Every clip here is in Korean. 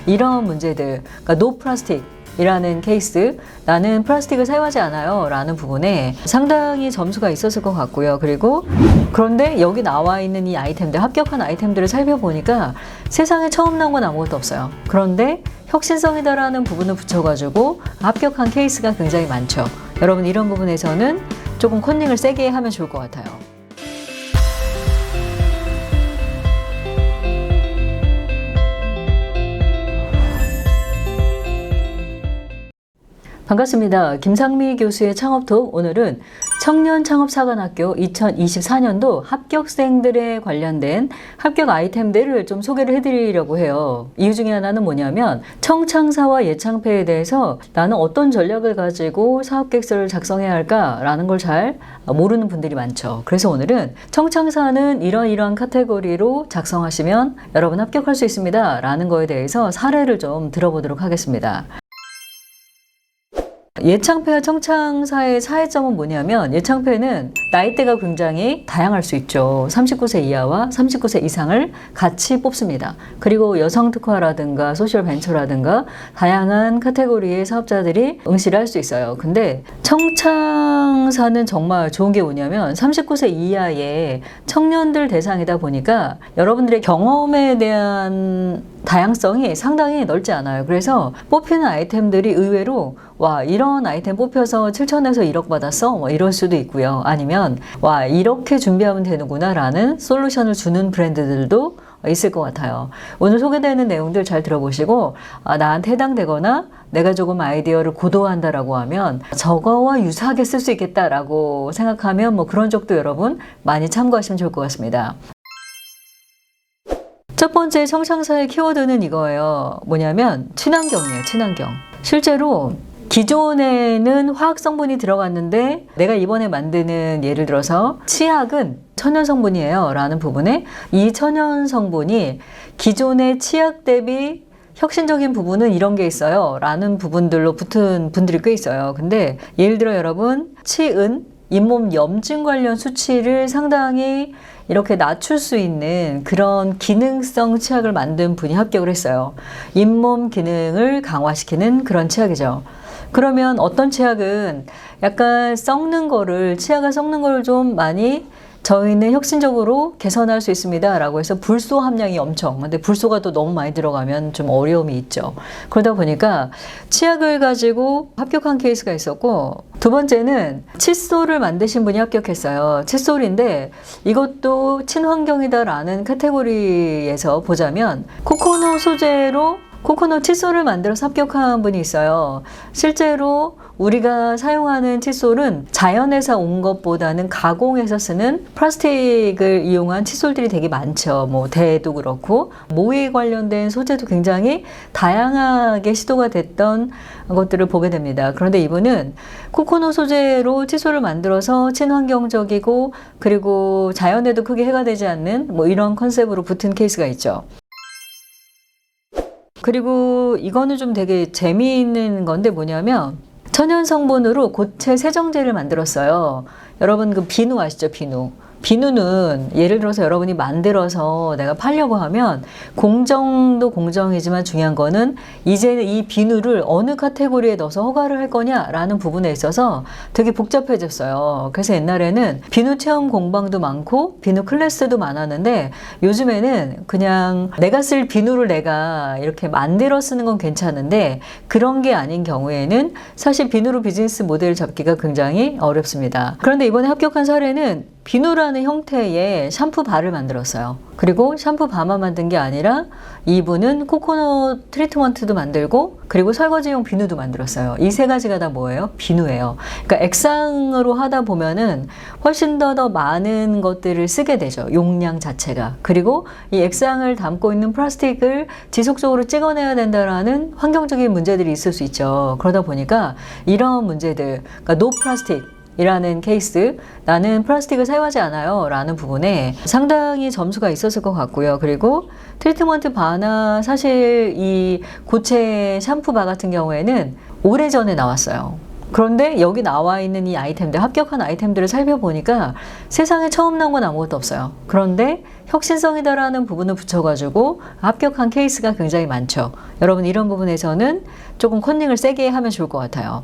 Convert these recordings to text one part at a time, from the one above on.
이런 문제들, 그러니까 노 플라스틱 이라는 케이스, 나는 플라스틱을 사용하지 않아요 라는 부분에 상당히 점수가 있었을 것 같고요. 그리고 그런데 여기 나와 있는 이 아이템들, 합격한 아이템들을 살펴보니까 세상에 처음 나온 건 아무것도 없어요. 그런데 혁신성이다라는 부분을 붙여가지고 합격한 케이스가 굉장히 많죠. 여러분 이런 부분에서는 조금 컨닝을 세게 하면 좋을 것 같아요. 반갑습니다. 김상미 교수의 창업톡, 오늘은 청년창업사관학교 2024년도 합격생들에 관련된 합격 아이템들을 좀 소개를 해드리려고 해요. 이유 중에 하나는 뭐냐면 청창사와 예창패에 대해서 나는 어떤 전략을 가지고 사업계획서를 작성해야 할까라는 걸 잘 모르는 분들이 많죠. 그래서 오늘은 청창사는 이러이러한 카테고리로 작성하시면 여러분 합격할 수 있습니다 라는 거에 대해서 사례를 좀 들어보도록 하겠습니다. 예창패와 청창사의 차이점은 뭐냐면 예창패는 나이대가 굉장히 다양할 수 있죠. 39세 이하와 39세 이상을 같이 뽑습니다. 그리고 여성 특화라든가 소셜 벤처라든가 다양한 카테고리의 사업자들이 응시를 할 수 있어요. 근데 청창사는 정말 좋은 게 뭐냐면 39세 이하의 청년들 대상이다 보니까 여러분들의 경험에 대한 다양성이 상당히 넓지 않아요. 그래서 뽑히는 아이템들이 의외로 와 이런 아이템 뽑혀서 7천에서 1억 받았어? 뭐 이럴 수도 있고요. 아니면 와 이렇게 준비하면 되는구나 라는 솔루션을 주는 브랜드들도 있을 것 같아요. 오늘 소개되는 내용들 잘 들어보시고 나한테 해당되거나 내가 조금 아이디어를 고도화한다라고 하면 저거와 유사하게 쓸 수 있겠다라고 생각하면 뭐 그런 쪽도 여러분 많이 참고하시면 좋을 것 같습니다. 첫 번째 청창사의 키워드는 이거예요. 뭐냐면 친환경이에요. 친환경. 실제로 기존에는 화학 성분이 들어갔는데 내가 이번에 만드는 예를 들어서 치약은 천연 성분이에요 라는 부분에 이 천연 성분이 기존의 치약 대비 혁신적인 부분은 이런 게 있어요 라는 부분들로 붙은 분들이 꽤 있어요. 근데 예를 들어 여러분 치은 잇몸 염증 관련 수치를 상당히 이렇게 낮출 수 있는 그런 기능성 치약을 만든 분이 합격을 했어요. 잇몸 기능을 강화시키는 그런 치약이죠. 그러면 어떤 치약은 약간 치약을 썩는 거를 좀 많이 저희는 혁신적으로 개선할 수 있습니다 라고 해서 불소 함량이 근데 불소가 또 너무 많이 들어가면 좀 어려움이 있죠. 그러다 보니까 치약을 가지고 합격한 케이스가 있었고, 두 번째는 칫솔을 만드신 분이 합격했어요. 칫솔인데 이것도 친환경이다 라는 카테고리에서 보자면 코코넛 소재로 코코넛 칫솔을 만들어서 합격한 분이 있어요. 실제로 우리가 사용하는 칫솔은 자연에서 온 것보다는 가공해서 쓰는 플라스틱을 이용한 칫솔들이 되게 많죠. 뭐 대도 그렇고 모에 관련된 소재도 굉장히 다양하게 시도가 됐던 것들을 보게 됩니다. 그런데 이분은 코코넛 소재로 칫솔을 만들어서 친환경적이고 그리고 자연에도 크게 해가 되지 않는 뭐 이런 컨셉으로 붙은 케이스가 있죠. 그리고 이거는 좀 되게 재미있는 건데 뭐냐면 천연 성분으로 고체 세정제를 만들었어요. 여러분 그 비누 아시죠? 비누는 예를 들어서 여러분이 만들어서 내가 팔려고 하면 공정도 공정이지만 중요한 거는 이제는 이 비누를 어느 카테고리에 넣어서 허가를 할 거냐라는 부분에 있어서 되게 복잡해졌어요. 그래서 옛날에는 비누 체험 공방도 많고 비누 클래스도 많았는데 요즘에는 그냥 내가 쓸 비누를 내가 이렇게 만들어 쓰는 건 괜찮은데 그런 게 아닌 경우에는 사실 비누로 비즈니스 모델 잡기가 굉장히 어렵습니다. 그런데 이번에 합격한 사례는 비누라는 형태의 샴푸 바를 만들었어요. 그리고 샴푸 바만 만든 게 아니라 이분은 코코넛 트리트먼트도 만들고 그리고 설거지용 비누도 만들었어요. 이 세 가지가 다 뭐예요? 비누예요. 그러니까 액상으로 하다 보면은 훨씬 더 많은 것들을 쓰게 되죠. 용량 자체가. 그리고 이 액상을 담고 있는 플라스틱을 지속적으로 찍어내야 된다라는 환경적인 문제들이 있을 수 있죠. 그러다 보니까 이런 문제들, 그러니까 노 플라스틱 이라는 케이스, 나는 플라스틱을 사용하지 않아요 라는 부분에 상당히 점수가 있었을 것 같고요. 그리고 트리트먼트 바나 사실 이 고체 샴푸 바 같은 경우에는 오래전에 나왔어요. 그런데 여기 나와 있는 이 아이템들, 합격한 아이템들을 살펴보니까 세상에 처음 나온 건 아무것도 없어요. 그런데 혁신성이다라는 부분을 붙여가지고 합격한 케이스가 굉장히 많죠. 여러분 이런 부분에서는 조금 컨닝을 세게 하면 좋을 것 같아요.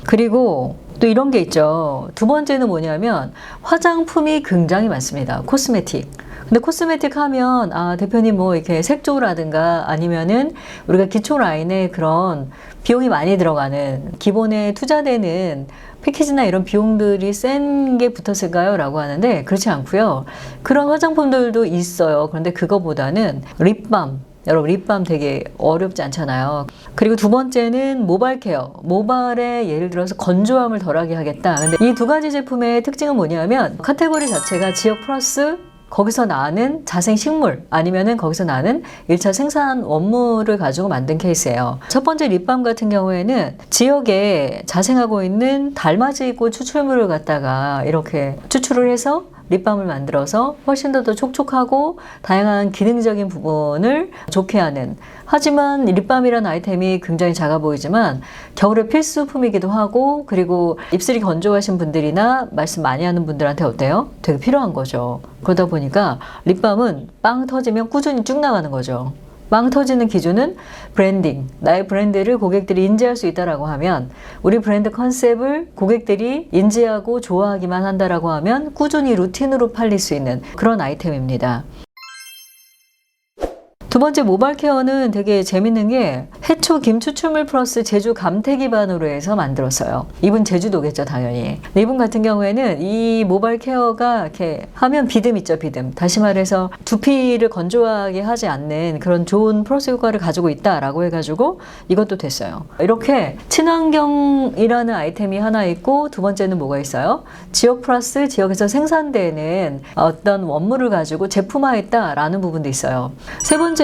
그리고 또 이런 게 있죠. 두 번째는 뭐냐면 화장품이 굉장히 많습니다. 코스메틱. 근데 코스메틱 하면 대표님 뭐 이렇게 색조라든가 아니면은 우리가 기초 라인에 그런 비용이 많이 들어가는 기본에 투자되는 패키지나 이런 비용들이 센 게 붙었을까요? 라고 하는데 그렇지 않고요. 그런 화장품들도 있어요. 그런데 그거보다는 립밤. 여러분 립밤 되게 어렵지 않잖아요. 그리고 두 번째는 모발 케어. 모발에 예를 들어서 건조함을 덜하게 하겠다. 근데 이 두 가지 제품의 특징은 뭐냐면 카테고리 자체가 지역 플러스 거기서 나는 자생식물 아니면은 거기서 나는 1차 생산 원물을 가지고 만든 케이스예요. 첫 번째 립밤 같은 경우에는 지역에 자생하고 있는 달맞이꽃 추출물을 갖다가 이렇게 추출을 해서 립밤을 만들어서 훨씬 더 촉촉하고 다양한 기능적인 부분을 좋게 하는, 하지만 립밤이라는 아이템이 굉장히 작아 보이지만 겨울에 필수품이기도 하고, 그리고 입술이 건조하신 분들이나 말씀 많이 하는 분들한테 어때요? 되게 필요한 거죠. 그러다 보니까 립밤은 빵 터지면 꾸준히 쭉 나가는 거죠. 빵 터지는 기준은 브랜딩, 나의 브랜드를 고객들이 인지할 수 있다라고 하면, 우리 브랜드 컨셉을 고객들이 인지하고 좋아하기만 한다라고 하면 꾸준히 루틴으로 팔릴 수 있는 그런 아이템입니다. 두 번째 모발 케어는 되게 재밌는 게 해초 김 추출물 플러스 제주 감태 기반으로 해서 만들었어요. 이분 제주도겠죠, 당연히. 근데 이분 같은 경우에는 이 모발 케어가 이렇게 하면 비듬 있죠, 비듬. 다시 말해서 두피를 건조하게 하지 않는 그런 좋은 플러스 효과를 가지고 있다라고 해가지고 이것도 됐어요. 이렇게 친환경이라는 아이템이 하나 있고, 두 번째는 뭐가 있어요? 지역 플러스 지역에서 생산되는 어떤 원물을 가지고 제품화했다라는 부분도 있어요. 세 번째는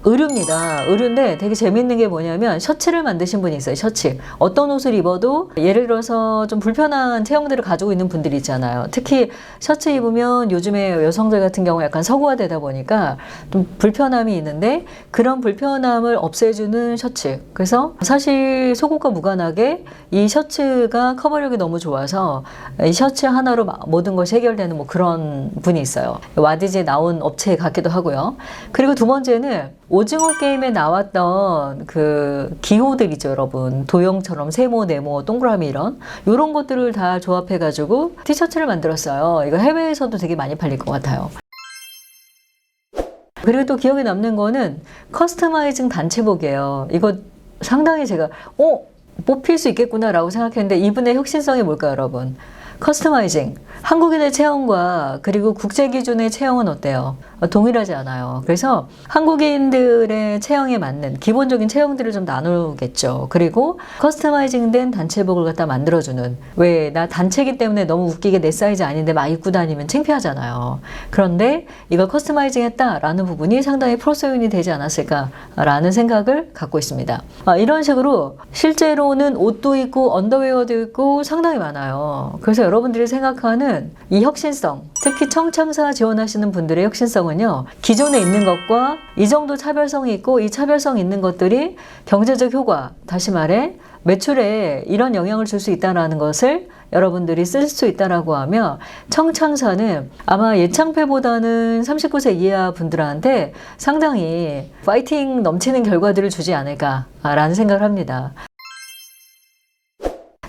의류입니다. 의류인데 되게 재밌는 게 뭐냐면 셔츠를 만드신 분이 있어요. 셔츠. 어떤 옷을 입어도 예를 들어서 좀 불편한 체형들을 가지고 있는 분들이 있잖아요. 특히 셔츠 입으면 요즘에 여성들 같은 경우 약간 서구화되다 보니까 좀 불편함이 있는데, 그런 불편함을 없애주는 셔츠. 그래서 사실 속옷과 무관하게 이 셔츠가 커버력이 너무 좋아서 이 셔츠 하나로 모든 것이 해결되는 뭐 그런 분이 있어요. 와디즈에 나온 업체 같기도 하고요. 그리고 두 번째는 오징어 게임에 나왔던 그 기호들 있죠, 여러분. 도형처럼 세모, 네모, 동그라미 이런 것들을 다 조합해가지고 티셔츠를 만들었어요. 이거 해외에서도 되게 많이 팔릴 것 같아요. 그리고 또 기억에 남는 거는 커스터마이징 단체복이에요. 이거 상당히 제가 뽑힐 수 있겠구나 라고 생각했는데, 이분의 혁신성이 뭘까요, 여러분? 커스터마이징. 한국인의 체형과 그리고 국제 기준의 체형은 어때요? 동일하지 않아요. 그래서 한국인들의 체형에 맞는 기본적인 체형들을 좀 나누겠죠. 그리고 커스터마이징된 단체복을 갖다 만들어주는, 왜 나 단체기 때문에 너무 웃기게 내 사이즈 아닌데 막 입고 다니면 창피하잖아요. 그런데 이걸 커스터마이징 했다라는 부분이 상당히 플러스 요인이 되지 않았을까라는 생각을 갖고 있습니다. 이런 식으로 실제로는 옷도 있고 언더웨어도 있고 상당히 많아요. 그래서 여러분들이 생각하는 이 혁신성, 특히 청창사 지원하시는 분들의 혁신성은요, 기존에 있는 것과 이 정도 차별성이 있고, 이 차별성 있는 것들이 경제적 효과, 다시 말해 매출에 이런 영향을 줄 수 있다는 것을 여러분들이 쓸 수 있다라고 하면, 청창사는 아마 예창패보다는 39세 이하 분들한테 상당히 파이팅 넘치는 결과들을 주지 않을까라는 생각을 합니다.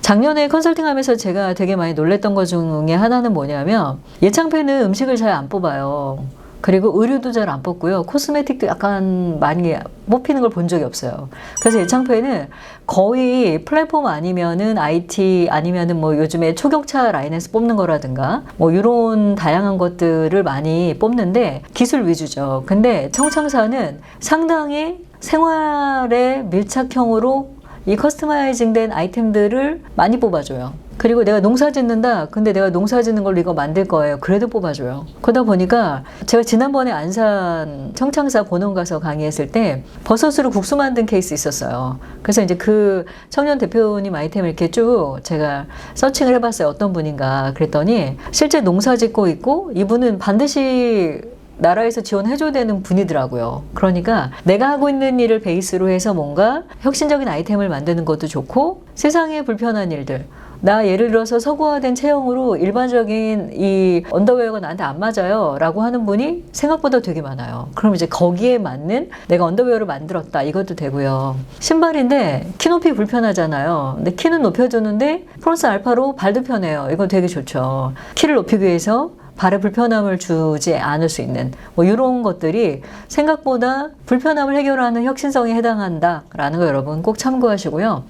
작년에 컨설팅하면서 제가 되게 많이 놀랬던 것 중에 하나는 뭐냐면, 예창패는 음식을 잘 안 뽑아요. 그리고 의류도 잘 안 뽑고요. 코스메틱도 약간 많이 뽑히는 걸 본 적이 없어요. 그래서 예창패는 거의 플랫폼 아니면은 IT 아니면은 뭐 요즘에 초격차 라인에서 뽑는 거라든가 뭐 이런 다양한 것들을 많이 뽑는데 기술 위주죠. 근데 청창사는 상당히 생활의 밀착형으로 이 커스터마이징 된 아이템들을 많이 뽑아줘요. 그리고 내가 농사 짓는다. 근데 내가 농사 짓는 걸로 이거 만들 거예요. 그래도 뽑아줘요. 그러다 보니까 제가 지난번에 안산 청창사 본원 가서 강의했을 때 버섯으로 국수 만든 케이스 있었어요. 그래서 이제 그 청년 대표님 아이템을 이렇게 쭉 제가 서칭을 해봤어요. 어떤 분인가. 그랬더니 실제 농사 짓고 있고, 이분은 반드시 나라에서 지원해줘야 되는 분이더라고요. 그러니까 내가 하고 있는 일을 베이스로 해서 뭔가 혁신적인 아이템을 만드는 것도 좋고 세상에 불편한 일들, 나 예를 들어서 서구화된 체형으로 일반적인 이 언더웨어가 나한테 안 맞아요 라고 하는 분이 생각보다 되게 많아요. 그럼 이제 거기에 맞는 내가 언더웨어를 만들었다 이것도 되고요. 신발인데 키 높이 불편하잖아요. 근데 키는 높여주는데 플러스 알파로 발도 편해요. 이건 되게 좋죠. 키를 높이기 위해서 발에 불편함을 주지 않을 수 있는 뭐 이런 것들이 생각보다 불편함을 해결하는 혁신성에 해당한다라는 거 여러분 꼭 참고하시고요.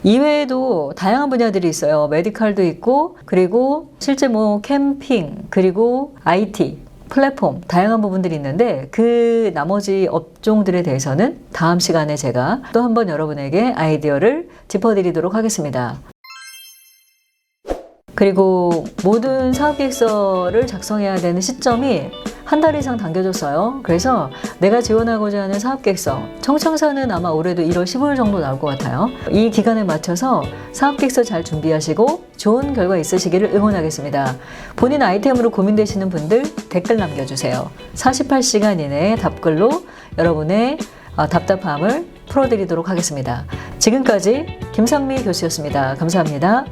이외에도 다양한 분야들이 있어요. 메디칼도 있고 그리고 실제 뭐 캠핑 그리고 IT 플랫폼 다양한 부분들이 있는데 그 나머지 업종들에 대해서는 다음 시간에 제가 또 한번 여러분에게 아이디어를 짚어드리도록 하겠습니다. 그리고 모든 사업계획서를 작성해야 되는 시점이 한 달 이상 당겨졌어요. 그래서 내가 지원하고자 하는 사업계획서, 청청사는 아마 올해도 1월 15일 정도 나올 것 같아요. 이 기간에 맞춰서 사업계획서 잘 준비하시고 좋은 결과 있으시기를 응원하겠습니다. 본인 아이템으로 고민되시는 분들 댓글 남겨주세요. 48시간 이내에 답글로 여러분의 답답함을 풀어드리도록 하겠습니다. 지금까지 김상미 교수였습니다. 감사합니다.